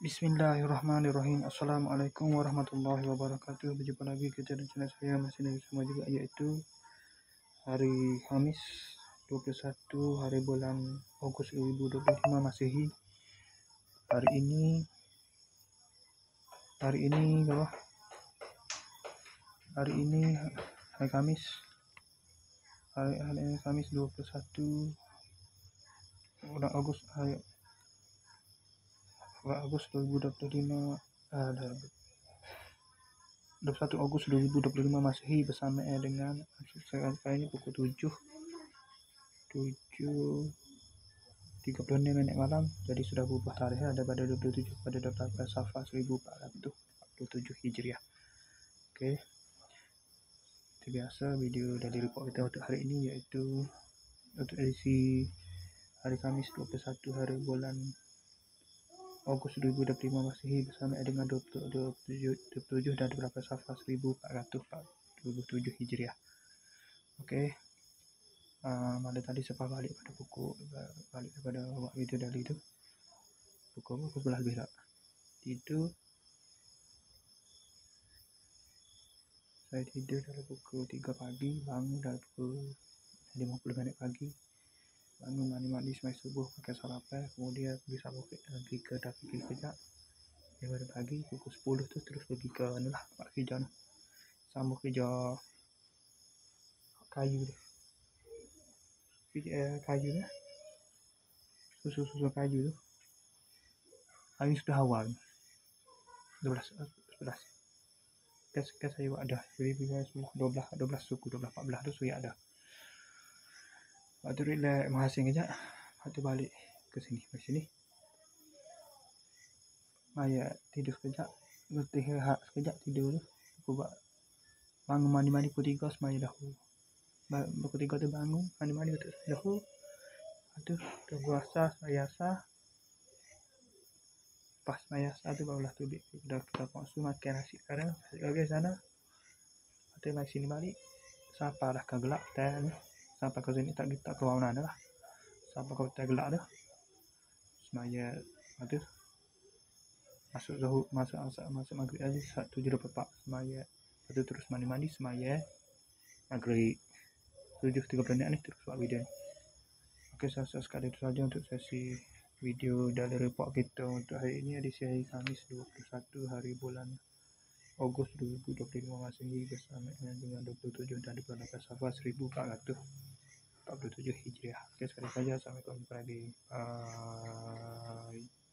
Bismillahirrahmanirrahim. Assalamualaikum warahmatullahi wabarakatuh. Berjumpa lagi kita dengan channel saya masih lagi sama juga, iaitu hari Khamis 21 hari bulan Ogos 2025 Masehi. Hari ini hari Kamis, hari Kamis 21 bulan Ogos 2025, 21 Ogos 2025 Masehi, bersama dengan kali ini pukul 7.36 malam. Jadi sudah berubah tarikh daripada 27 pada 18 Safar 1447 Hijriah. Okey. Seperti biasa, video dari report kita untuk hari ini iaitu untuk edisi hari Khamis 21 hari bulan Ogos 2025 Masehi, bersama dengan 27 dan 18 Safar 1447 Hijriah. Okey. Malam tadi sempat balik daripada buat video dari itu pukul 11 lebih tak tidur. Saya tidur dari pukul 3 pagi, bangun dari pukul 50 minit pagi, bangun mandi semai subuh, pakai sarapan, kemudian pergi kerja. Daripada pagi pukul 10 tu terus pergi ke tempat kerja tu, sambung kerja kayu tu, susun kayu tu. Hari sudah awal 11 kes saya buat dah. Jadi bila 12 suku 12 14 tu saya ada. Lepas tu relax menghasing kejap. Lepas tu balik ke sini. Maya tidur sekejap. Letih rehat sekejap tidur tu. Aku buat bangun mandi pukul 3 semaya dahulu. Pukul 3 tu bangun mandi betul dahulu. Lepas tu tunggu asar, semaya asar. Pas semaya asar tu barulah tu dah kita paksu makan nasi sekarang. Lagi sana. Lepas tu mai sini balik. Sampai dah ke gelap hotel ni. Sampai ke sini tak ke mana dah. Sampai ke hotel gelap dah. Semaya. Lepas tu masuk maghrib tadi 7.24 semaya. Lepas tu terus mandi semaya maghrib 7.30 ni terus buat video ni. Okey, saya sekali itu saja untuk sesi video dari report kita untuk hari ini, edisi hari Khamis 21 hari bulan Ogos 2025 Masehi, bersama dengan 27 dan 28 Safar 1447 Hijriah. Okey, sekali saja. Assalamualaikum warahmatullahi wabarakatuh. Bye.